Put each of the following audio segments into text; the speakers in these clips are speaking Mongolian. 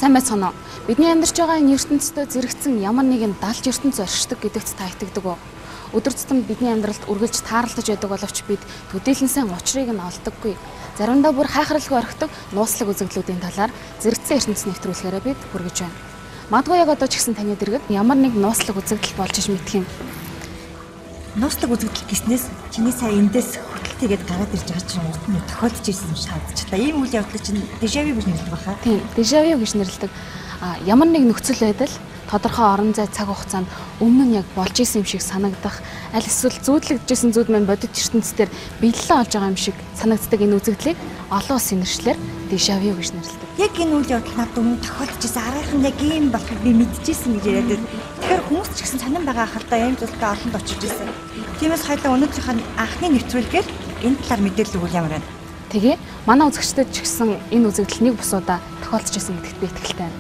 Сайн байцгаана уу? Бидний амьдарч байгаа энэ ертөнцид зэрэгцэн ямар нэгэн далж ертөнц оршдог гэдэгт та итгэдэг үү? Өдөр тутам бидний амьдралд үргэлж тааралдаж байдаг боловч бид төдийлөнсөн учрыг нь олдоггүй. Заримдаа бүр хайхралгүй орхидог нууцлаг үзэгдлүүдийн талаар зэрэгцэн ертөнц нэвтрүүлгээрээ бид хүргэж байна. Магадгүй яг одоо ч гэсэн таны дэргэд ямар нэг нууцлаг үзэгдэл болж иж мэдэх юм. Нууцлаг үзэгдэл гэснээс чиний сая эндээс хөтөлтийгээд гараад ирж байгаа чинь урд нь тохиолдож ирсэн юм шаардчихлаа. Ийм үйл явдал чинь дежавю гэж нэрлэдэг баха. Тийм, дежавю гэж нэрлэдэг. Ямар нэг нөхцөл байдал тодорхой орон зай цаг хугацаанд өмнө нь яг болж исэн юм шиг санагдах, аль эсвэл зүүдлэгдэжсэн зүуд маань бодит ертөнцийн биелэлээ олж байгаа юм шиг санагддаг энэ үзэгдлийг олон улсын нэршлэр дежавю гэж нэрлэдэг. Яг энэ үйл явдал надад өмнө тохиолдож исэн аргах нь яг ийм болохыг би мэдчихсэн гэж яриад байна. Тэгэхээр хүмүүс ч гэсэн сонирн байгаа хальтаа ийм зүйлтэй олонд очиж исэн. Тиймээс хоёулаа өнөөдрийн анхны нэвтрүүлгээр энэ талаар мэдээлэл өгвөл ямар байна? Тэгээ манай үзэгчдэд ч гэсэн энэ үзэгдэл нэг бусуудаа тохиолдож исэн гэдэгт би итгэлтэй байна.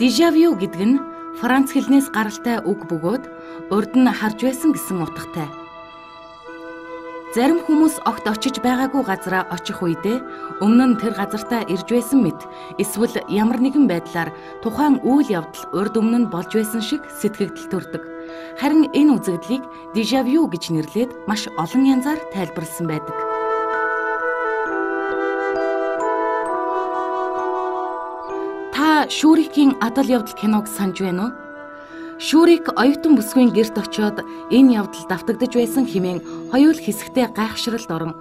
Дежавю гэдэг нь Франц хэлнээс гаралтай үг бөгөөд урд нь харж байсан гэсэн утгатай. Зарим хүмүүс огт очиж байгаагүй газараа очих үедээ өмнө нь тэр газартаа ирж байсан мэт эсвэл ямар нэгэн байдлаар тухайн үйл явдал урд өмнө нь болж байсан шиг сэтгэгдэл төрдөг. Харин энэ үзэгдлийг дежавю гэж нэрлээд маш олон янзаар тайлбарласан байдаг. Та Шүрикийн адал явдал киног санаж байна уу? Шүрик оюутан бүсгүйн гэрт очиод энэ явдал давтагдж байсан хэмээн хоёул хэсэгтээ гайхшралд орон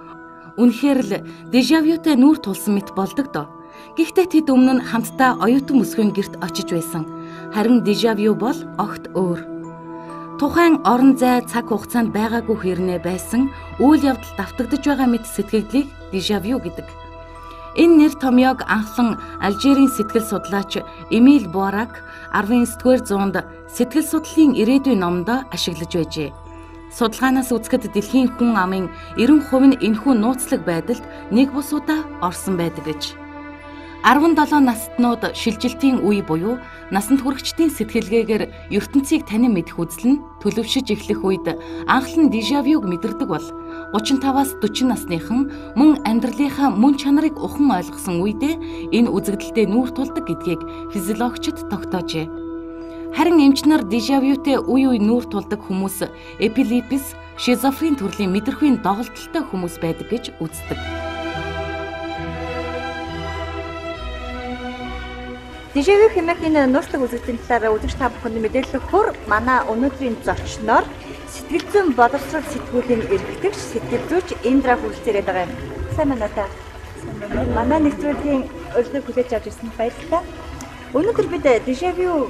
үнэхээр л дежавютай нүүр тулсан мэт болдог доо. Гэхдээ тэд өмнө нь хамтдаа оюутан бүсгүйн гэрт очиж байсан. Харин дежавю бол огт өөр. Тухайн орон зай цаг хугацаанд байгаагүй хэрнээ байсан үйл явдал давтагдж байгаа мэт сэтгэгдлийг дежавю гэдэг. Энэ нэр томьёог анхлан Алжирийн сэтгэл судлаач Эмиль Буарак 19-р зуунд сэтгэл судлалын ирээдүйн номонд ашиглаж байжээ. Судалгаанаас үзэхэд дэлхийн хүн амын 90% нь энэхүү нууцлаг байдалд нэг бус удаа орсон байдаг гэж. 17 настнууд шилжилтийн үе буюу насанд хүрэхчдийн сэтгэлгээгээр ертөнцийг танин мэдэх үзэл нь төлөвшөж эхлэх үед анхлан дежавюг мэдэрдэг бол 35-аас 40 насныхан мөн амьдралынхаа мөн чанарыг ухан ойлгосон үедээ энэ үзэгдэлтэй нүүр тулдаг гэдгийг физиологчид тогтоожээ. Харин эмчнэр дежавютэй үе нүүр тулдаг хүмүүс эпилепсис, шизофрен төрлийн мэдрэхүйн доголдолтой хүмүүс байдаг гэж үздэг. Дежавю хэмээх энэ нууцлаг үзэгдлийн талаар үзэгч та бүхэнд мэдээлэл өгөхөөр манай өнөөдрийн зочноор сэтгэл зүйн боловсрол сэтгүүлийн эрхлэгч сэтгэл зүйч Индра хүрэлцээрээд байгаа юм. Сайн байна уу? Манай нэвтрүүлгийн урилгыг хүлээж авч ирсэнд баярлалаа. Өнөөдөр бид дежавю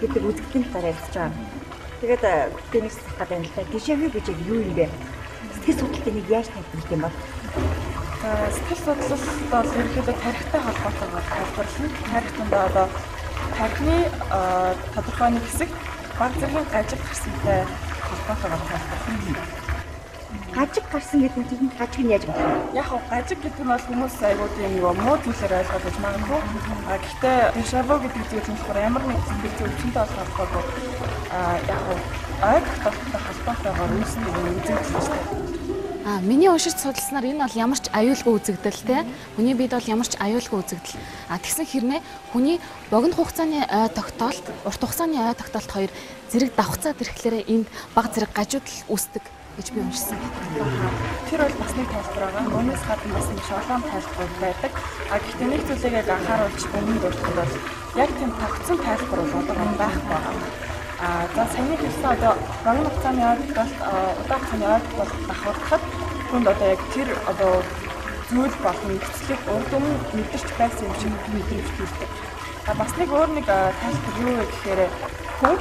гэдэг үзэгдлийн талаар ярилцж байгаа. Тэгээд бүтээнээс асуух байна л да. Дежавю гэж юу юм бэ? Сэтгэл судлалын нэг яаж тайлбарлах юм бол? Сэтгэл судлал бол ерөнхийдөө тарихтай холбоотойгоор тайлбарлана. Тарихтанд одоо тархины тодорхой нэг хэсэг баг зэргийн гажиг гарсантай холбоотойгоор тайлбарлана. Гажиг гарсан гэдэг нь гажиг нь яаж болох вэ? Яг нь гажиг гэдэг нь бол хүмүүс айгуу тийм юу муу зүйлээр ойлгож магадгүй. Гэхдээ дежавю гэдэг зүйл нь болохоор ямар нэг зүйл өвчнөд холбоотой яг нь ойг толгойтой холбоотойгоор үүсдэг юм үзэгдэл шүү дээ. Миний уншиж судалснаар энэ бол ямар ч аюулгүй үзэгдэл те. Хүний биед бол ямар ч аюулгүй үзэгдэл. Тэгсэн хэрнээ хүний богино хугацааны ой тогтоолт, урт хугацааны ой тогтоолт хоёр зэрэг давхцаад ирэхлээр энд бага зэрэг гажуудал үүсдэг гэж би уншсан. Тэр бол бас нэг тайлбар байгаа. Үүнээс гадна бас нэг шолон тайлбар байдаг. Гэхдээ нэг зүйлийг яг анхааруулж өмнө дуртад бол яг тийм тогтсон тайлбар бол одоо байхгүй байгаа. За саяны хэлсэн одоо богино хугацааны ой тогтоолт, удаан хугацааны ой тогтоолт давхарлахад хүнд одоо яг тэр одоо зүйл болон нөхцөлийг урд өмнө мэдэрч байсан юм шиг мэдрэмж төрдөг. Бас нэг өөр нэг тайлбар юу вэ гэхээр хүн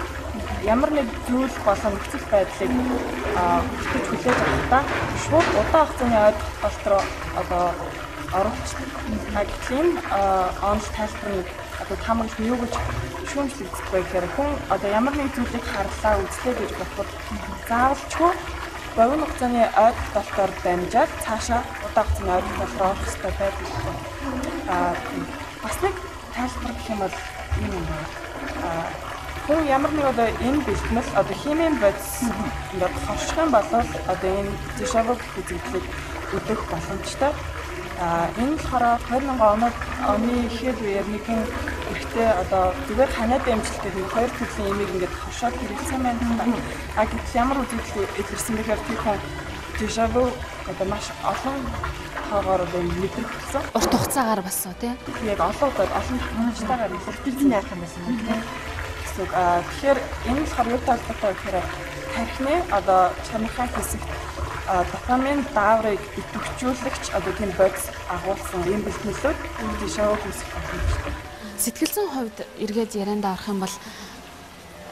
ямар нэг зүйл болон нөхцөл байдлыг хөтлөж хүлээж авахдаа шууд удаан хугацааны ой тогтоолт руу одоо оруулчихдаг. Гэтэл онл тайлбарыг одоо тамаг юу гэж шүүмжлэгдэх вэ гэхээр хүн одоо ямар нэг зүйлийг харлаа үзлээ гэж бодоход заавалчгүй богино хугацааны ой тогтоолтоор дамжаад цаашаа удаан хугацааны ой тогтоолтоор орох хэрэгтэй байдаг. Бас нэг тайлбар гэх юм бол юм байна. Хүн ямар нэг одоо энэ бэлтгэл одоо химийн бодис ингээд хорших юм бол одоо энэ дежавю үзэгдлийг өдөх боломжтой. Энэ болохоор 2000 оны ихэр үеэр нэгэн ихтэй одоо зүгээр ханаад амжилттай нэг хоёр төрлийн имийг ингээд хошоод хэрэгцсэн байна. Гэтэл ямар үзэгдэл илэрсэн бэхээр тэр хүн дежавю одоо маш олон хаагаар одоо мэдрэх болсон. Урт хугацаагаар бас уу тий. Яг олон удаад олон хэмжээгээр илэрсэн яах юм байсан юм тий. Тэгэхээр энэ болохоор юу талбартай гэхээр тархины одоо чанархай хэсэгт дофамин дааврыг идэвхжүүлэгч одоо тийм бодис агуулсан юм бэлтгэлүүд дежавю үүсэх болно. Сэтгэл зүйн хувьд эргээд ярианд орох юм бол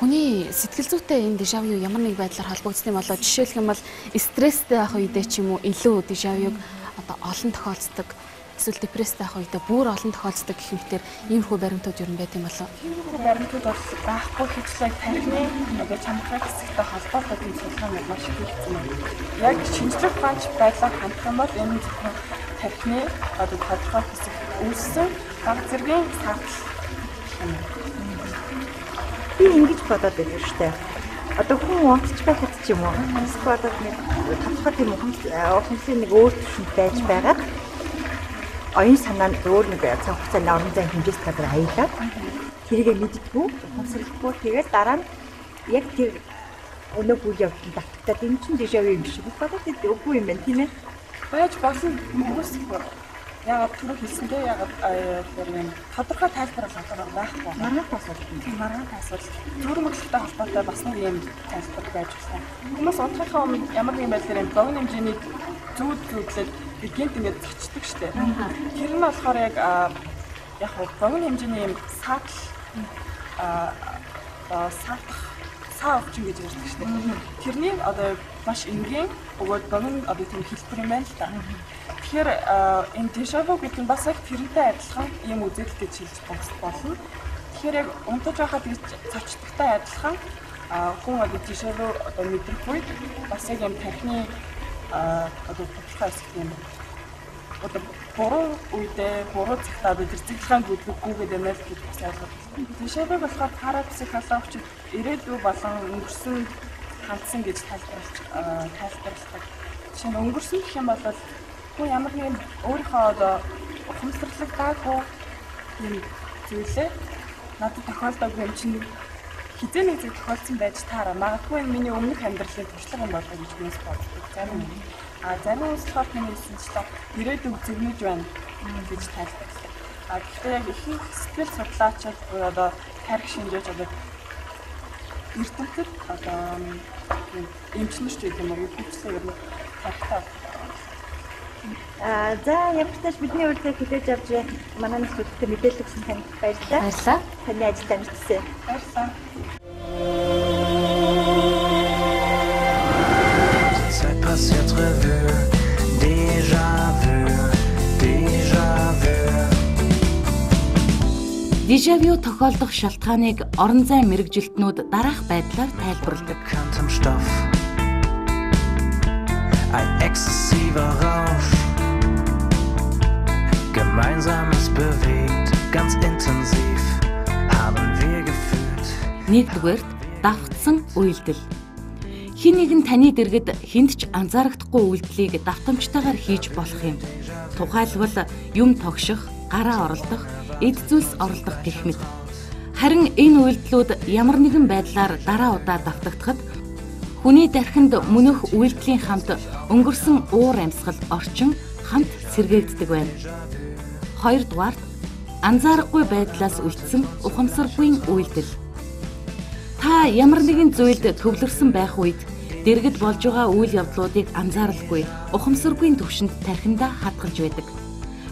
хүний сэтгэл зүйтэй энэ дежавю ямар нэг байдлаар холбогдсон юм болоо жишээлх юм бол стресстэй байх үедээ ч юм уу илүү дежавюг одоо олон тохиолддог эсвэл депресстэй байх үедээ бүр олон тохиолддог гэх мэтэр иймэрхүү баримтууд юу юм байт юм болоо. Тиймэрхүү баримтууд бол байхгүй хэвчлэг тархины одоо чанархай хэсэгтэй холбоотой тийм судалгаанууд маш их хийгдсэн байна. Яг шинжлэх ухаанч байдлаар хандах юм бол энэ зөвхөн тархины одоо тодорхой хэсэг үүссэн баг зэргийн саатал юм. Би ингэж бодоод байдаг шүү дээ. Одоо хүн унтж байхад ч юм уу эсвэл одоо нэг тодорхой тийм ухамсарын нэг өөр төвшөнд байж байгаад оюун санаа нь өөр нэг цаг хугацааны орон зай хэмжээс гадар аялаад тэрийгэ мэддэггүй ухамсарлахгүй тэгээд дараа нь яг тэр өнөө үйл явдлыг давтагдаад энэ чинь дежавю юм шиг бодоод үгүй юм байна тийм ээ. Байж болсон хүмүүсгүй. Яг түрүү хэлсэнтэй яг юм тодорхой тайлбар байхгүй. Маргааш асуулт. Маргааш асуулт. Төрөмөглөлтэй холбоотой бас нэг юм тайлбар байж байна. Хүмүүс унтахынхаа өмнө ямар нэгэн байдлаар юм богино хэмжээний зүүдлэл гинт ингээд зочдөг штеп. Тэр нь болохоор яг богино хэмжээний юм саатал саа өвчин гэж ярьдаг штеп. Тэрний одоо маш энгийн өгөөд богино одоо тийм хэлбэр юм байна л да. Тэгэхээр энэ дежавю гэдэг нь бас яг тэрнтэй адилхан юм үзэгдэл гэж хэлж болно. Тэгэхээр яг унтаж байхад гэж зочдогтой адилхан хүн одоо дежавю одоо мэдрэх үед бас яг юм тархины одоо тодорхой хэсэг юм. Одоо буруу үедээ буруу цагтаа одоо зэрцэглэхэн бүдлэггүйгээд юмэл гэж бас ойлгож. Дежавю болохоор парапсихологч ирээдүй болон өнгөрсөн хандсан гэж тайлбарладаг. Жишээ нь өнгөрсөн гэх юм бол хүн ямар нэгэн өөрийнхөө одоо ухамсарлагдаагүй юм зүйлээ надад тохиолдоогүй юм чинь хизээ нэг зүйл тохиолдсон байж таараа. Магадгүй энэ миний өмнөх амьдралын туршлага юм болоо гэж хүмүүс боддог. Зарим нь. Зарим хүмүүс болохоор тийм хэлсэнчлээ ирээдүйг зөрнөж байна гэж тайлбарлав. Гэхдээ яг ихэнх сэтгэл судлаачид одоо тарих шинжээч одоо эрдэмтэд одоо эмчнэрч гэдэг юм уу үүдчлээ ер нь тарихтаа. За ямар ч тач бидний урьдчилан хэлээж авч манай нэвтрүүлэгт мэдээлэл өгсөн танд баярлалаа. Баярлалаа. Таны ажилд амжилттай. Баярлалаа. Zeit passiert Revue, déjà vu, déjà vu. Дежавю тохиолдох шалтгааныг орон зай мэргэжилтнүүд дараах байдлаар тайлбарладаг. Bekanntem Stoff, ein exzessiver Rausch, gemeinsames bewegt, ganz intensiv, haben wir gefühlt. Нэгдүгээр давтсан үйлдэл. Хэн нэгэн таны дэргэд хүнд ч анзаарахгүй үйлдэлийг давтамжтайгаар хийж болох юм. Тухайлбал юм тогших, гараа оролдох, эд зүйлс оролдох гэх мэт. Харин энэ үйлдэлүүд ямар нэгэн байдлаар дараа удаа давтагдахад хүний дархинд мөнөх үйлдэлийн хамт өнгөрсөн уур амьсгал орчин хамт сэргээгддэг байна. Хоёрдугаар анзаарахгүй байдлаас үлдсэн ухамсаргүй үйлдэл. Та ямар нэгэн зүйлд төвлөрсөн байх үед дэргэд болж байгаа үйл явдлуудыг анзааралгүй, ухамсаргүй төвшөнд тархиндаа хадгалж байдаг.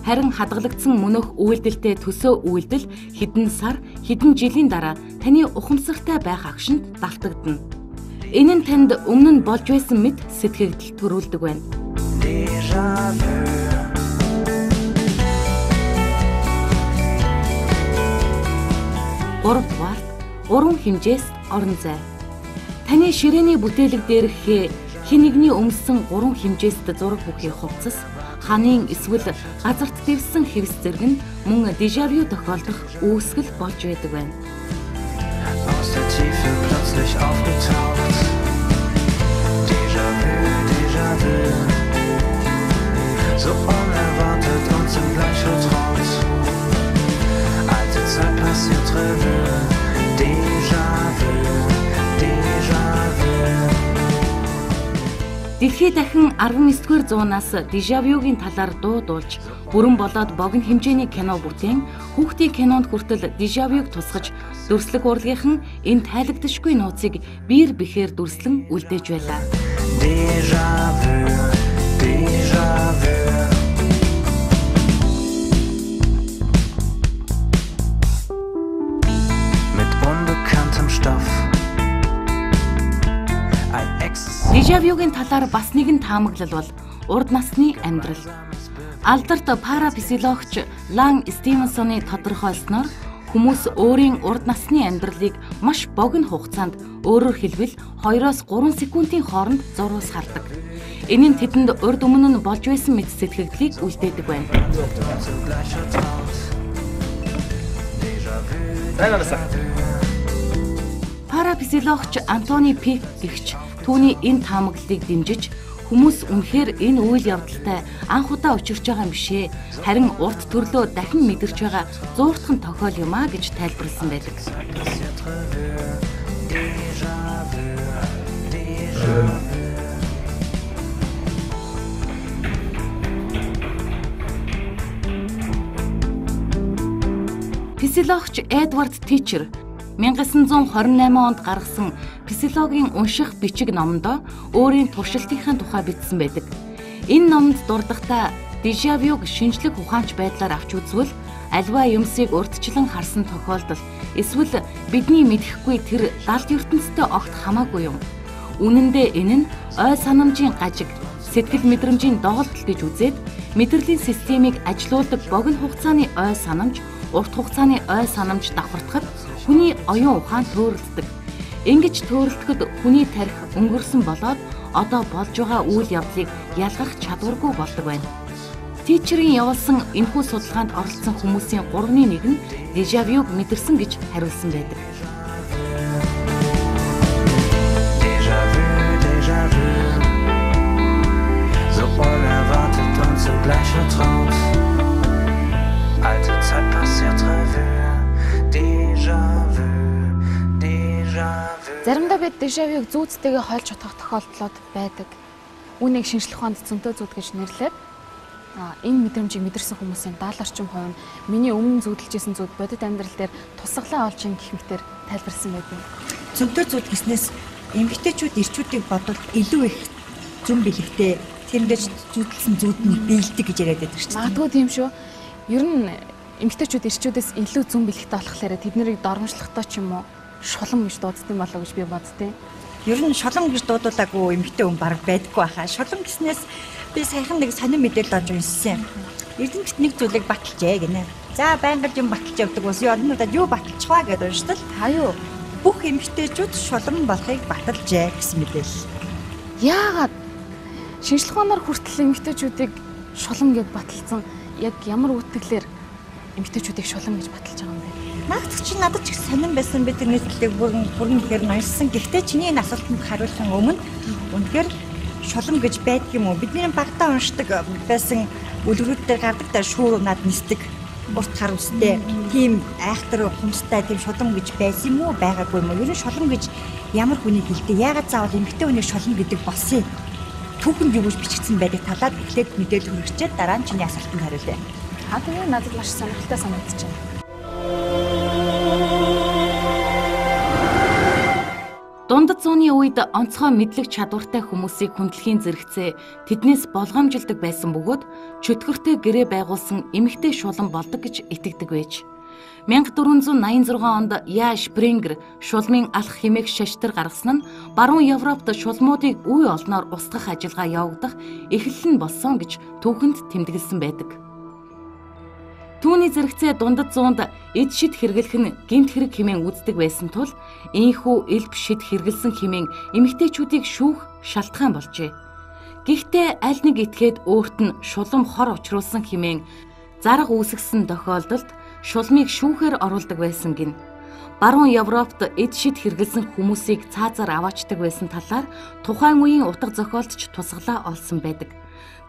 Харин хадгалагдсан мөнөх үйлдэлтэй төсөө үйлдэл хэдэн сар, хэдэн жилийн дараа таны ухамсартай байх агшинд давтагдана. Энэ нь танд өмнө нь болж байсан мэт сэтгэгдэл төрүүлдэг байна. Déjà vu. Гуравдугаар уран хэмжээс орон зай. Таны ширээний бүтээлэг дээрх хэн нэгний өмссөн гурван хэмжээст зураг бүхий хувцас, ханын эсвэл газарт дэвсэн хэвс зэрэг нь мөн дежавю тохиолдох үүсгэл болж байдаг байна. Aus der Tiefe plötzlich aufgetaucht. Déjà vu, déjà vu. So unerwartet Дэлхий дахин 19-р зуунаас дежавюгийн талаар дуулж бүрэн болоод богино хэмжээний кино бүтээн хүүхдийн кинонд хүртэл дежавюг тусгаж дүрслэх урлагийнхан энэ тайлагдашгүй нууцыг биер бихээр дүрслэн үлдээж байлаа. Дежавюгийн талаар бас нэгэн таамаглал бол урд насны амьдрал. Алдарт парапсихологч Лан Стивенсоны тодорхойлсноор хүмүүс өөрийн урд насны амьдралыг маш богино хугацаанд, өөрөөр хэлбэл 2-3 секундын хооронд зурвас хардаг. Энэ нь тэдэнд урд өмнө нь болж байсан мэт сэтгэгдлийг үлдээдэг байна. Парапсихологч Антони Пик гэгч түүний энэ таамаглалыг дэмжиж хүмүүс үнэхээр энэ үйл явдалтай анх удаа учирч байгаа юм бишээ. Харин урт төрлөө дахин мэдэрч байгаа зууртхан тохиол юм а гэж тайлбарласан байдаг. Психологч Эдвард Тичер 1928 онд гаргасан психологийн унших бичиг номондоо өөрийн туршилтынхаа тухай бичсэн байдаг. Энэ номонд дурдахдаа дежавюг шинжлэх ухаанч байдлаар авч үзвэл альва юмсыг урьдчилан харсан тохиолдол эсвэл бидний мэдэхгүй тэр далд ертөнцтэй огт хамаагүй юм. Үнэн дээр энэ нь ой санамжийн гажиг, сэтгэл мэдрэмжийн доголдол гэж үзээд мэдрэлийн системийг ажилуулдаг богино хугацааны ой санамж, урт хугацааны ой санамж давхардахад хүний оюун ухаан төөрөлддөг. Ингэж төөрөлдөхөд хүний тарих өнгөрсөн болоод одоо болж байгаа үйл явдлыг ялгах чадваргүй болдог байна. Тичерийн явуулсан энэхүү судалгаанд оролцсон хүмүүсийн 3-ны 1 нь дежавюг мэдэрсэн гэж хариулсан байдаг. Заримдаа бид дежавюг зүйцтэйгээ хойлж чадах тохиолдлууд байдаг. Үүнийг шинжлэх ухаанд цөмтөө зүйд гэж нэрлээд энэ мэдрэмжийг мэдэрсэн хүмүүсийн 70% нь миний өмнө зүйдэлжсэн зүйд бодит амьдрал дээр тусгалаа олж ин гэх мэтээр тайлбарсан байдаг. Цөмтөө зүйд гэснээс эмэгтэйчүүд эрчүүдийг бодвол илүү их зүм бэлэгтэй тэрэндээ зүйдлсэн зүүднийг биелдэг гэж яриад байдаг шүү дээ. Магадгүй тийм шүү. Ер нь эмэгтэйчүүд эрчүүдээс илүү зүм бэлэгтэй болохоор тэд нарыг дормжлохдоо ч юм уу шулам гэж дуудсан болоо гэж би боддتي. Ер нь шулам гэж дуудуулаагүй эмэгтэй хүн бараг байдаггүй хаа. Шулам гэснээс би саяхан нэг сонир мэдээлэл олж уншсан. Эрдэмтэд нэг зүйлийг баталжээ гинэ. За байнга юм баталж явдаг ус орнуудад юу баталчихваа гэж уншдал. Хаяа бүх эмэгтэйчүүд шулам болохыг баталжээ гэсэн мэдээлэл. Яагаад шинжлэх ухаанаар хүртэл эмэгтэйчүүдийг шулам гэж баталсан яг ямар үтгэлээр эмэгтэйчүүдийг шулам гэж баталж байгаа юм бэ? Надад ч их сонирн байсан би тэрний төлөв бүрэн ихээр ноёлсон. Гэхдээ чиний энэ асуултанд хариулахын өмнө үнэхээр шулам гэж байдаг юм уу? Бидний багтаа уншдаг байсан үлгэрүүд дээр гардаг та шүүр унаад нисдэг урт хар үстэй тийм айхтар хумстай тийм шулам гэж байсан юм уу? Байгаагүй юм уу? Ер нь шулам гэж ямар хүнийг хэлдэг? Яагаад заавал эмэгтэй хүнийг шулам гэдэг болсон? Түүхэнд юу гэж бичигдсэн байдаг талаад эхлээд мэдээлэл хүргэчихэд дараа нь чиний асуултанд хариулъя. Тэгээ надад маш сонирхолтой санагдаж байна. Дундад зууны үед онцгой мэдлэг чадвартай хүмүүсийг хүндлэхийн зэрэгцээ тэднээс болгоомжилдог байсан бөгөөд чөтгөртэй гэрээ байгуулсан эмэгтэй шулан болдог гэж итгэдэг байж. 1486 онд Я Шпрингер шулмын алах хэмээх шаштар гаргасан нь баруун Европт шулмуудыг үе олноор устгах ажиллагаа явагдах эхлэл нь болсон гэж түүхэнд тэмдэглэсэн байдаг. Түүний зэрэгцээ дундад зуунд эд шид хэрэглэх нь гэмт хэрэг хэмээн үздэг байсан тул ийхүү элб шид хэрэглэсэн хэмээн эмэгтэйчүүдийг шүүх шалтгаан болжээ. Гэхдээ аль нэг этгээд өөрт нь шулам хор учруулсан хэмээн зарга үүсгэсэн тохиолдолд шулмыг шүүхээр оруулдаг байсан гин. Баруун Европт эд шид хэрэглэсэн хүмүүсийг цаазаар аваачдаг байсан талаар тухайн үеийн утга зохиолдч тусгалаа олсон байдаг.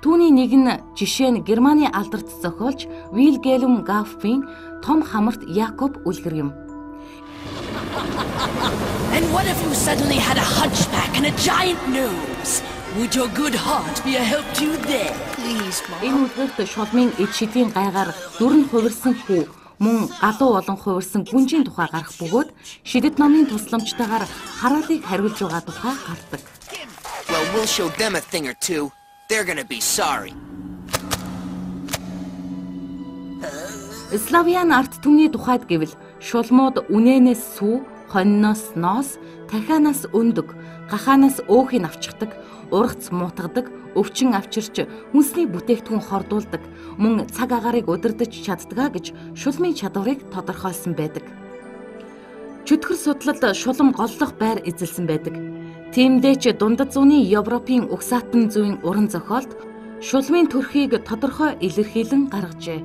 Түүний нэг нь жишээ нь Германы алдарт зохиолч Вильгельм Гаффийн том хамарт Якоб үлгэр юм. And what if you suddenly had a hunchback and a giant nose? Would your good heart be a help to you there? Please, Mom. Энэ үлгэрт шулмын эд шидийн гайгаар дүрн хувирсан хүү мөн галуу болон хувирсан гүнжийн тухай гарах бөгөөд шидэд номын тусламжтайгаар хараалыг хариулж байгаа тухай гардаг. Well, we'll show them a thing or two. They're gonna be sorry. Славян арт түмний тухайд гэвэл шулмууд үнэнээс сүү, хонноос ноос, дахианаас өндөг, гахаанаас өөхийг авчирдаг, ургац муутгадаг, өвчин авчирч хүнсний бүтээгдэхүүн хордуулдаг, мөн цаг агаарыг удирдах чаддгаа гэж шулмын чадварыг тодорхойлсон байдаг. Чөтгөр судлалд шулам голлох байр эзэлсэн байдаг. Тиймдээ ч дундад зууны Европын угсаатан зүйн уран зохиолд шулмын төрхийг тодорхой илэрхийлэн гаргажээ.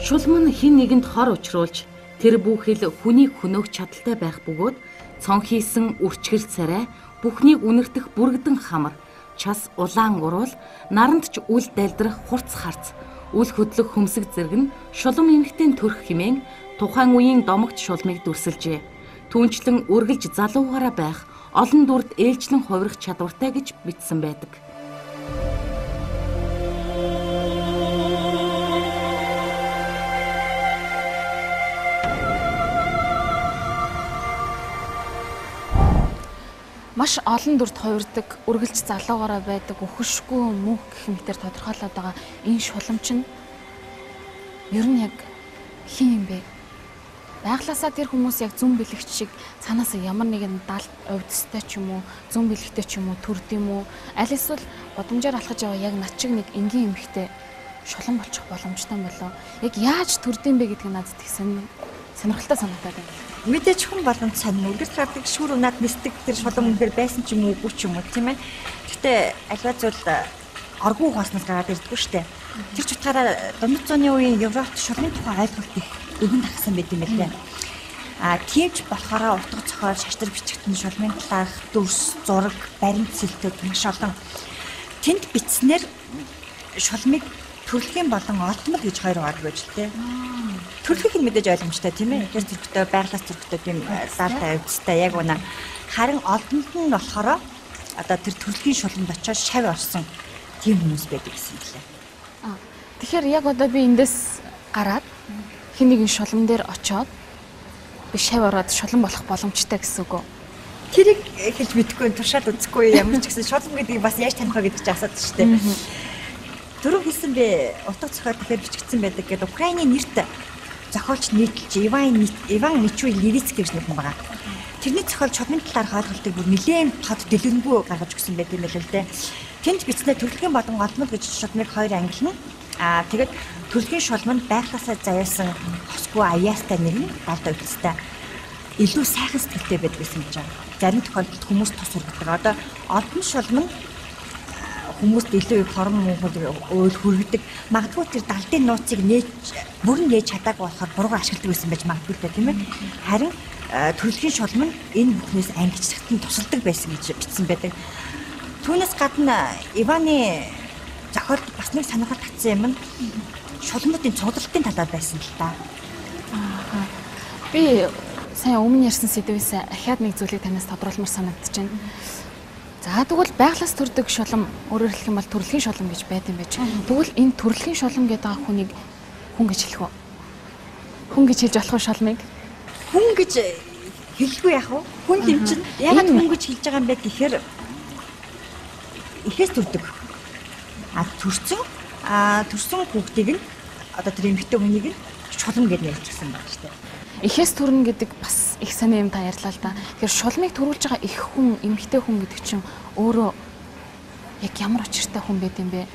Шулман хин нэгэнд хор учруулж тэр бүхэл хүнийг хөнөөх чадaltaй байх бөгөөд цон хийсэн үрчгэл царай, бүхнийг үнэртэх бүрэгдэн хамар, час улаан уруул, наранд ч үл дайлдрах хурц харц, үл хөдлөх хөмсөг зэрэг нь шулам эмэгтэй төрх хэмээн тухайн үеийн домогт шулмыг дүрсэлжээ. Түүнчлэн үргэлж залуугаараа байх, олон дүрд ээлжлэн хувирах чадвартай гэж бичсэн байдаг. Маш олон дүрд хувирдаг, үргэлж залуугаараа байдаг, өхөшгүй мөнх гэх мэтээр тодорхойлоод байгаа энэ шуламч нь ер нь яг хин юм бэ? Байглаасаа тэр хүмүүс яг зүн бэлэгч шиг цаанаасаа ямар нэгэн далд овдстой ч юм уу, зүн бэлэгтэй ч юм уу төрд юм уу? Аль эсвэл бодомжоор алхаж байгаа яг над шиг нэг энгийн эмэгтэй шулам болчих боломжтой болоо. Яг яаж төрдөм бэ гэдгийг надад их сонирхолтой санагдаад байна. Мэдээж хүн болгонд сонирно. Үргэлж травдаг шүүр унаад нисдэг тэр шулам өндөр байсан ч юм уу, үгүй ч юм уу, тийм ээ. Гэхдээ альва зүйл оргуу хооснос гараад ирдэггүй штэ. Тэр ч утгаараа дундад зууны үеийн Европт шулмын тухай ойлголт их өвөн тагсан байт юм байна. Тиймч болохоор утга зохиол, шаштар бичигтэн шулмын талаарх дүрс, зураг, баримт сэлтүүд маш олон. Тэнд бичснээр шулмыг төрөлхийн болон олдмол гэж хоёр угаар гэж тээ. Төрөлхийг нь мэдээж ойлгомжтой тийм ээ. Тэр төрөлхтөө байглаас төрөлхтөө тийм лaalтай өвцтэй яг үнэ. Харин олдмолд нь болохоор одоо тэр төрөлхийн шулманд очиж шав орсон тийм хүмүүс байдаг гэсэн юм лээ. Тэгэхээр яг одоо би эндээс гараад хин нэгэн шулам дээр очоод би шав ороод шулам болох боломжтой гэсэн үг үү? Тэрийг хэлж мэдэхгүй туршаад үзэхгүй ямар ч гэсэн шулам гэдгийг бас яаж таних вэ гэдэг чинь асуудал шүү дээ. Дөрөв хэлсэн бэ утга зохиол тэгэхээр бичигдсэн байдаг гэдэг Украины нэрт зохиолч нийтэлж Иван Мичуй Левицкий гэж хүн байгаа. Тэрний зохиол шулмын талаарх ойлголтыг бүр нэлээд тод дэлгэрэнгүй гаргаж өгсөн байт юм л л дээ. Тэнд бичснээр төрөлхийн болон олдмол гэж шулмыг хоёр ангилна. Тэгээд төрөлхийн шулманд байглаасаа заяасан хосгүй аяастай нэг нь голд өвчтэй. Илүү сайхан сэтгэлтэй байдаг гэсэн гэж байна. Зарим тохиолдолд хүмүүс тос хүргэдэг. Одоо олдмол шулманд хүмүүст илүү их хорон өөл хүргэдэг. Магадгүй тэр далдын нууцыг бүрэн нээж чадаагүй болохоор буруугаар ашигладаг байсан байж магадгүй тийм ээ. Харин төрөлхийн шулман энэ бүхнээс ангижлагт нь тусалдаг байсан гэж бичсэн байдаг. Түүнээс гадна Иваны зохиолд бас нэг сонирхол татсан юм нь шулмуудын цуглалтын талаар байсан л та. Би сайн өмнө ярьсан сэдвээс ахаад нэг зүйлийг танаас тодруулмаар санагдаж байна. За тэгвэл байглаас төрдөг шулам өөрөөр хэлэх юм бол төрөлхийн шулам гэж байд юм байж. Тэгвэл энэ төрөлхийн шулам гэдэг хүнийг хүн гэж хэлэх үү? Хүн гэж хэлж болох уу шулмыг? Хүн гэж хэлэхгүй яах вэ? Хүн тэмчин яагаад хүн гэж хэлж байгаа юм бэ гэхээр ихээс төрдөг. Төрсөн хүүхдийг нь одоо тэр эмэгтэй хүнийг нь шулам гэж нэрчсэн байна шүү дээ. Ихээс төрнө гэдэг бас их сони юм та ярьлаа л да. Тэгэхээр шулмыг төрүүлж байгаа их хүн, эмэгтэй хүн гэдэг чинь өөрөө яг ямар учиртай хүн байд юм бэ?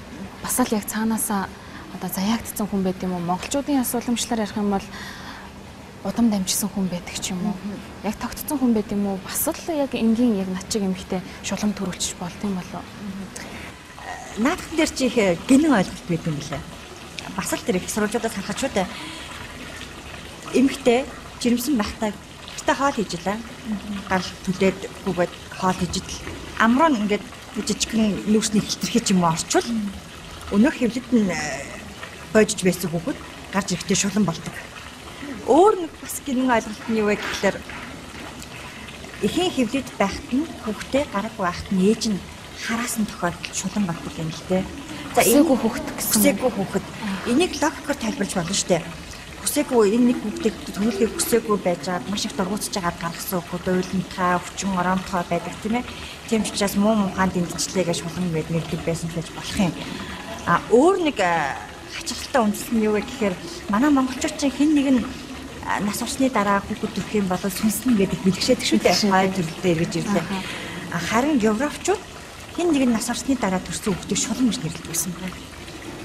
Бас л яг цаанаасаа одоо заяагдсан хүн байд юм уу? Монголчуудын яс уламжлалаар ярих юм бол удам дамжсан хүн байдаг ч юм уу? Яг тогтцсон хүн байд юм уу? Бас л яг энгийн яг над чиг эмэгтэй шулам төрүүлчих болт юм болов. Наадхан дээр чи их гинэн ойлголт байд юм билээ. Бас л тэр их сурвалжуудаас харахад шүү дээ. Эмэгтэй жирэмсэн байхдаа Ажигтай хоол хийж илаа. Гал түлээд бүгд хоол хийж ил. Амраа ингээд жижигхэн нүүрсний хилтерхий ч юм уу орчвол өнөөх хэвлэд нь бойжж байсан хүүхэд гарч ирэхдээ шулан болдог. Өөр нэг бас гинэн ойлголт нь юу вэ гэхээр эхийн хэвлэд байхад нь хүүхдээ гараагүй байхад нь ээж нь хараасан тохиолдолд шулан болдог юм л дээ. За Хүсээгүй хүүхэд гэсэн. Хүсээгүй хүүхэд. Энийг логикоор тайлбарлаж болно шүү дээ. Хүсээгүй энэ нэг хүүхдээ төлөвлөгөө хүсээгүй байж байгаа маш их дургуутж байгаа гаргасан хүүхэд уйлантай, өвчин оромтгой байдаг тийм ээ. Тийм ч учраас муу мухаанд дэмжлээ гэж шулан мэд нэгдэг байсан гэж болох юм. Өөр нэг хачирхалтай үндэс нь юу вэ гэхээр манай монголчууд чинь хэн нэг нь нас орсны дараа хүүхэд төрөх юм бол сүнснэ гэдэг бэлгшээдэг шүү дээ. Хоёр төрлөөр эргэж ирлээ. Харин европчууд хэн нэг нь нас орсны дараа төрсөн хүүхдийг шулан гэж нэрлэдэг байсан байна.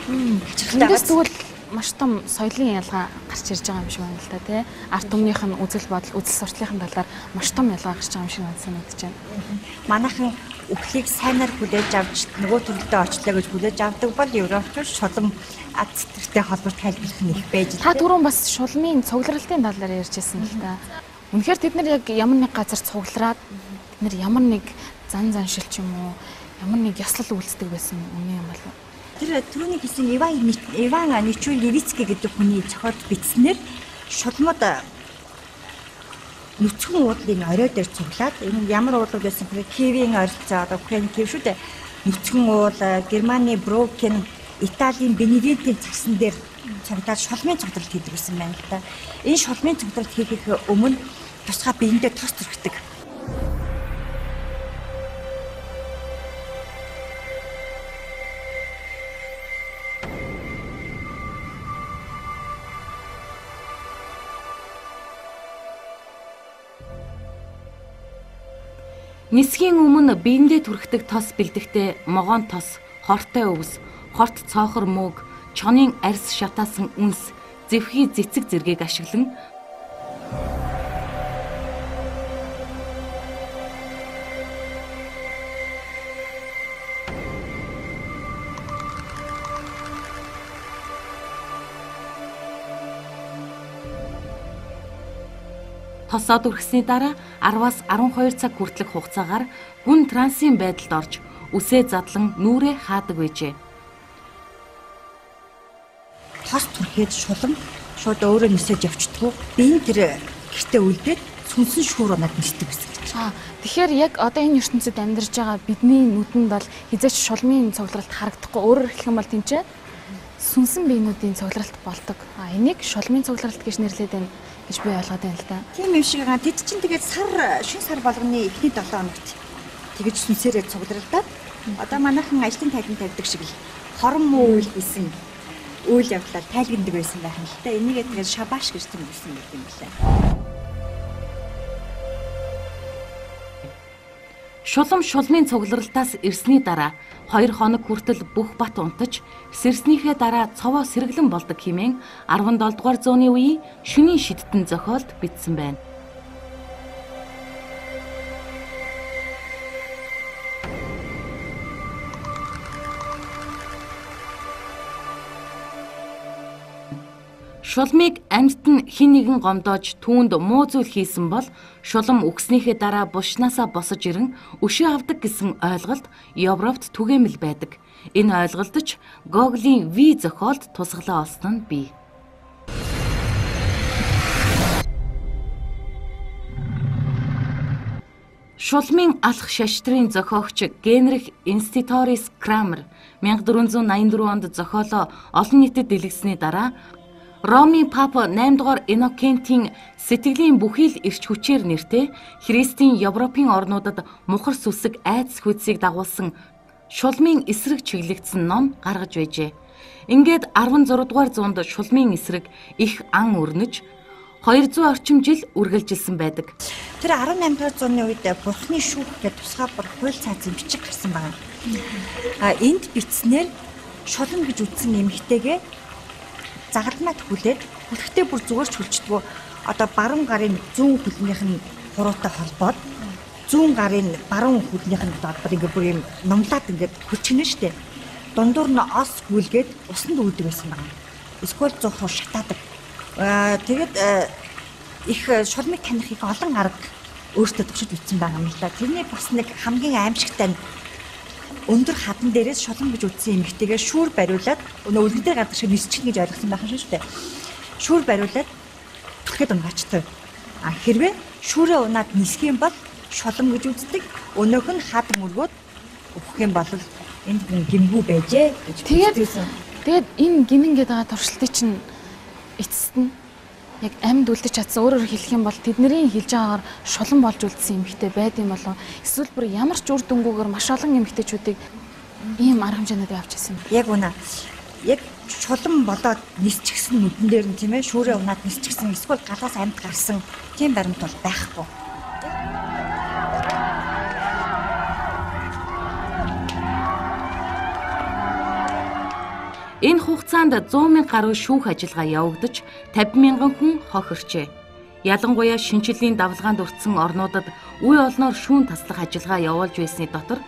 Эндээс тэгвэл маш том соёлын ялгаа гарч ирж байгаа юм шиг байна л да тий. Арт түмнийх нь үзэл бодол, үзэл сурталын талаар маш том ялгаа гарч байгаа юм шиг санагдаж байна. Манайхан үхлийг сайнаар хүлээж авч нөгөө төрлөдөө очлоо гэж хүлээж авдаг бол европчууд шулам ад цэцэртэй холбоотой тайлбарлах нь их байж Та түрүүн бас шулмын цугларалтын талаар ярьж байсан л да. Үнэхээр тэд нар яг ямар нэг газар цуглараад тэд нар ямар нэг зан заншил ч юм уу ямар нэг ёслол үйлддэг байсан үнэн юм болов. Тэр түрүүний хэлсэн Иван Ничул Левицкий гэдэг хүний зохиолд бичснээр шулмууд нүцгэн уудлын орой дээр цуглаад энэ ямар уудлууд байсан гэхээр Киевийн ойролцоо одоо Украин Киев шүү дээ. Нүцгэн уул, Германы Брокен, Италийн Беневентийн цагсан дээр цуглаад шулмын цугларалт хийдэг гэсэн байна л да. Энэ шулмын цугларалт хийхээс өмнө тусгай биендээ тос төрхдөг. Нисхийн өмнө биендээ түрхдэг тос бэлдэхдээ могоон тос, хортой өвс, хорт цоохор мөг, чонын арьс шатаасан үнс, зэвхий цэцэг зэргийг ашиглан тосоод үргэсний дараа 10-аас 12 цаг хүртэлх хугацаагаар гүн трансын байдалд орж үсээ задлан нүрээ хаадаг байжээ. Тос түрхээд шулам шууд өөрөө нисэж явчихдгүү. Биеийн тэр гэртээ үлдээд сүнсэн шүүр оноод нисдэг гэсэн. Тэгэхээр яг одоо энэ ертөнцид амьдарч байгаа бидний нүдэнд бол хизээч шулмын цугларалт харагдахгүй. Өөрөөр хэлэх юм бол тэнцээ сүнсэн биенүүдийн цугларалт болдог. Энийг шулмын цугларалт гэж нэрлэдэг байна гэж би ойлгоод байна л да. Тийм юм шиг байгаа. Тэд чинь тэгээд шин сар болгоны эхний 7 хоногт тэгэж сүнсээрээ цугларалдаад одоо манайхан ажлын тайлбар тавьдаг шиг л хорон муу үйл хийсэн үйл явдлаар тайлбардаг байсан байх юм л да. Энийгээ тэгээд шабаш гэж тэмдэглэсэн юм лээ. Шулам шулмын цугларалтаас ирсний дараа 2 хоног хүртэл бүх бат унтаж сэрснийхээ дараа цовоо сэргэлэн болдог хэмээн 17 дугаар зууны үеийн шөнийн шидтэн зохиолд бичсэн байна. Шулмыг амьд нь хэн нэгэн гомдоож түүнд муу зүйл хийсэн бол шулам үгснийхээ дараа булшнаасаа босож ирэн өшөө авдаг гэсэн ойлголт Европт түгээмэл байдаг. Энэ ойлголт ч Гоглийн V зохиолд тусгалаа олсон нь бий. Шулмын алх шаштрын зохиогч Генрих Инститорис Крамер 1484 онд зохиолоо олон нийтэд дэлгэсний дараа Ромын пап 8 дугаар Иннокентийн сэтгэлийн бүхий л эрч хүчээр нэртэй Христийн Европын орнуудад мухар сүсэг айдас хүйдсийг дагуулсан шулмын эсрэг чиглэгдсэн ном гаргаж байжээ. Ингээд 16 дугаар зуунд шулмын эсрэг их ан өрнөж 200 орчим жил үргэлжилсэн байдаг. Тэр 18 дугаар зууны үед Бурхны шүүх гэдэг тусгай бүр хууль цаазын бичиг гарсан байна. Энд бичснээр шулам гэж үздсэн эмэгтэйгээ загалмаад хүлээд хүлэхдээ бүр зүгээр ч хүлчдэггүй. Одоо баруун гарын зүүн хөлнийх нь хуруутай холбоод зүүн гарын баруун хөлнийх нь одоо ингээ бүр юм номлаад ингээ хүчнэ штэ. Дундуур нь ос гүйлгээд усанд үүддэг байсан байна. Эсвэл зуухаар шатаадаг. Тэгээд их шулмыг таних их олон арга өөртөө туршиж үзсэн байгаа юм л да. Тэрний бас нэг хамгийн аимшигтай нь өндөр хадан дээрээс шулам гэж үзсэн эмэгтэйгээ шүүр бариулаад өлгөн дээр гардаг шиг нисчихнэ гэж ойлгосон байх юм шүү дээ. Шүүр бариулаад түлхэд унгачтай. Хэрвээ шүүрээ унаад нисэх юм бол шулам гэж үздэг. Өнөөх нь хадан өргөөд өгөх юм бол энд гимгүү байжээ гэж хэлсэн. Тэгээд энэ гимэн гэдэг байгаа туршилтыг чинь эцэст нь яг амьд үлдэж чадсан, өөрөөр хэлэх юм бол тэдний хэлж байгаагаар шулан болж үлдсэн эмэгтэй байд юм болов эсвэл бүр ямар ч үр дүнгүйгээр маш олон эмэгтэйчүүдийг ийм арга хэмжээнд авч ирсэн. Яг үнэ. Яг шулан болоод нисчихсэн нүдэн дээр нь тийм ээ шүүрээ унаад нисчихсэн эсвэл галаас амьд гарсан тийм баримт бол байхгүй. Энэ хугацаанд 100,000 гаруй шүүх ажиллагаа явагдаж 50,000 хүн хохирчээ. Ялангуяа шинжилгээний давлгаанд өртсөн орнуудад үе олноор шүүн таслах ажиллагаа явуулж байсны дотор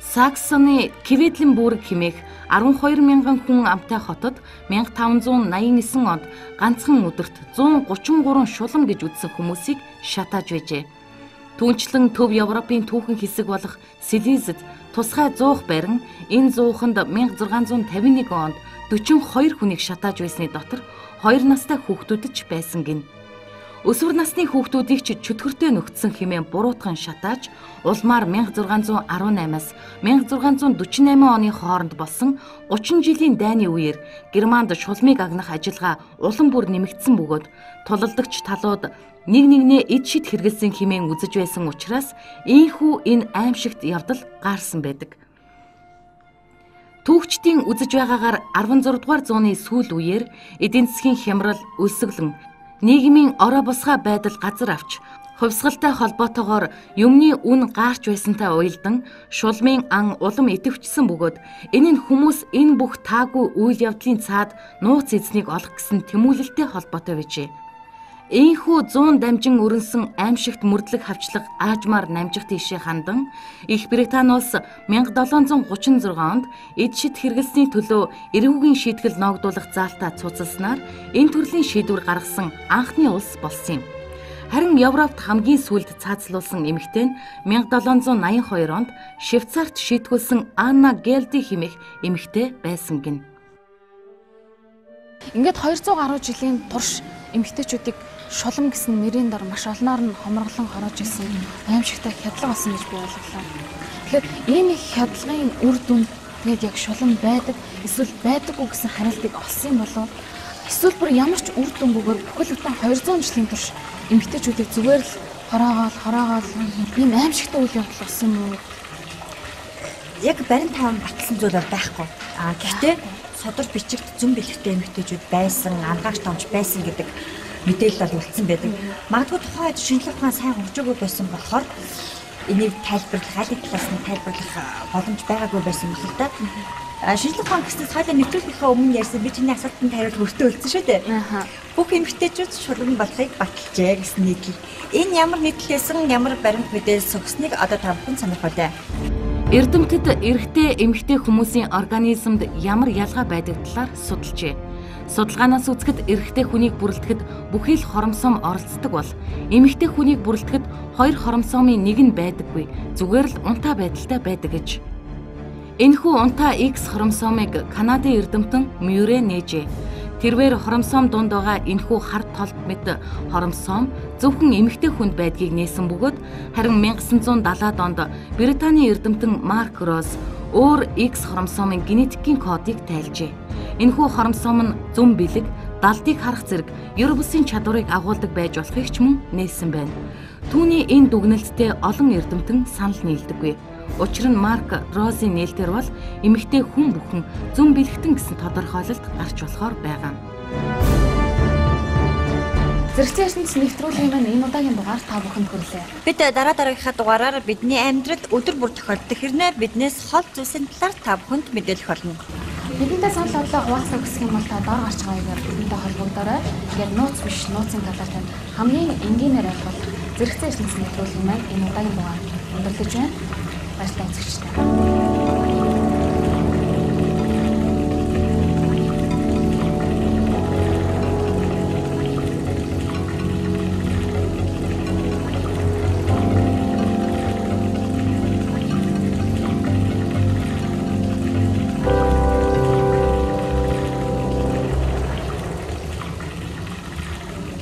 Саксоны Кведлен бүрэг хэмээх 12,000 хүн амтай хотод 1589 онд ганцхан өдөрт 133 шулам гэж үзсэн хүмүүсийг шатааж байжээ. Түүнчлэн төв Европын түүхэн хэсэг болох Силезэд тусгай 100 барин энэ 100-нд 1651 онд 42 хүнийг шатааж байсны дотор 2 настай хүүхдүүд ч байсан гин. Өсвөр насны хүүхдүүдийг ч чөтгөртэй нөхцсөн хэмээн буруутхан шатааж улмаар 1618-аас 1648 оны хооронд болсон 30 жилийн дайны үеэр Германд шулмыг агнах ажиллагаа улам бүр нэмэгдсэн бөгөөд тулалдагч талууд нэг нэгнээ эд шид хэрэгэлсэн хэмээн үзэж байсан учраас ийхүү энэ аимшигт явдал гаарсан байдаг. Түүхчдийн үзэж байгаагаар 16 дугаар зууны сүүл үеэр эдийн засгийн хямрал өлсгөлэн нийгмийн орой босгай байдал газар авч хувьсгалтай холбоотойгоор юмны үн гаарч байсантай уялдан шулмын ан улам идэвчсэн бөгөөд энэ нь хүмүүс энэ бүх таагүй үйл явдлын цаад нууц эзнийг олох гэсэн тэмүүлэлтэй холбоотой байжээ. Ийхүү 100 дамжин өрнсөн аимшигт мөрдлөг хавчлаг аажмаар намжих тийшээ хандан Их Британи улс 1736 онд эд шид хэрэгэлсний төлөө эрүүгийн шийтгэл ногдуулах заалтаа цуцалснаар энэ төрлийн шийдвэр гаргасан анхны улс болсон юм. Харин Европт хамгийн сүүлд цаацлуулсан эмэгтэй нь 1782 онд Швейцарт шийтгүүлсэн Анна Гелди хэмээх эмэгтэй байсан гин. Ингээд 200 гаруй жилийн турш эмэгтэйчүүдийг шулам гэсэн нэрийн дор маш олноор нь хомроглон хороож ирсэн аимшигтай хядлага болсон гэж би ойлголоо. Тэгэхээр ийм их хядлагын үр дүн тэгээд яг шулам байдаг эсвэл байдаггүй гэсэн хариултыг олсон юм болов эсвэл бүр ямар ч үр дүнгүйгээр бүхэл бүтэн 200 жилийн турш эмэгтэйчүүдийг зүгээр л хороогоол ийм аимшигтай үйл явдал болсон юм уу? Яг барин таван батлсан зүйл байхгүй. Гэхдээ содор бичигт зүн бэлэгтэй эмэгтэйчүүд байсан, ангаагч томч байсан гэдэг мэдээлэл бол үлдсэн байдаг. Магадгүй тухайн үед шинжлэх ухаан сайн хөгжөөгүй байсан болохоор энийг тайлбарлах, аль нэг талаас нь тайлбарлах боломж байгаагүй байсан юм л да. Шинжлэх ухаан гэсэн цаалаа нэвтрүүлэхээ өмнө ярьсан би чиний асуултанд хариулт өртөө үлдсэн шүү дээ. Бүх эмэгтэйчүүд шулам болохыг баталжээ гэсэн нийтлэл. Энэ ямар нийтлэлсэн ямар баримт мэдээлэл өгснгийг одоо та бүхэн санах байлаа. Эрдэмтэд эрэгтэй эмэгтэй хүмүүсийн организмд ямар ялгаа байдаг талаар судалжээ. Судалгаанаас үзэхэд эрэгтэй хүнийг бүрэлдэхэд бүхий л хоромсом оролцдог бол эмэгтэй хүнийг бүрэлдэхэд 2 хоромсомын нэг нь байдаггүй зүгээр л унтаа байдалтай байдаг гэж. Энэхүү унтаа X хоромсомыг Канадын эрдэмтэн Мюррей нээжээ. Тэрээр хоромсом дунд байгаа энэхүү хар толд мэт хоромсом зөвхөн эмэгтэй хүнд байдгийг нээсэн бөгөөд харин 1970-ад онд Британий эрдэмтэн Марк Росс өөр X хоромсомын генетикийн кодыг тайлжээ. Энэхүү хоромсом нь зүм бэлэг, далдыг харах зэрэг ер бусын чадварыг агуулдаг байж болохыг ч мөн нээсэн байна. Түүний энэ дүгнэлттэй олон эрдэмтэн санал нийлдэггүй. Учир нь Марк Российн нээлтээр бол эмэгтэй хүн бүхэн зүм бэлэгтэн гэсэн тодорхойлолт гарч болохоор байгаа. Зэрэгцээ ертөнц нэвтрүүлгийн маань энэ удаагийн дугаар та бүхэнд хүрлээ. Бид дараагийнхаа дугаараар бидний амьдралд өдөр бүр тохиолддог хэрнээ биднээс хол зүйлсийн талаар та бүхэнд мэдээлэх болно. Бидэнтэй санал бодлоо хуваалцах гэсэн юм бол та доор гарч байгаагаар бидэнтэй холбогдорой. Тэгээд нууц биш нууцын талаар тань хамгийн энгийнээр ойлгох зэрэгцээ ертөнц нэвтрүүлгийн маань энэ удаагийн дугаар өндөрлөж байна. Баярлалаа үзэгчдээ.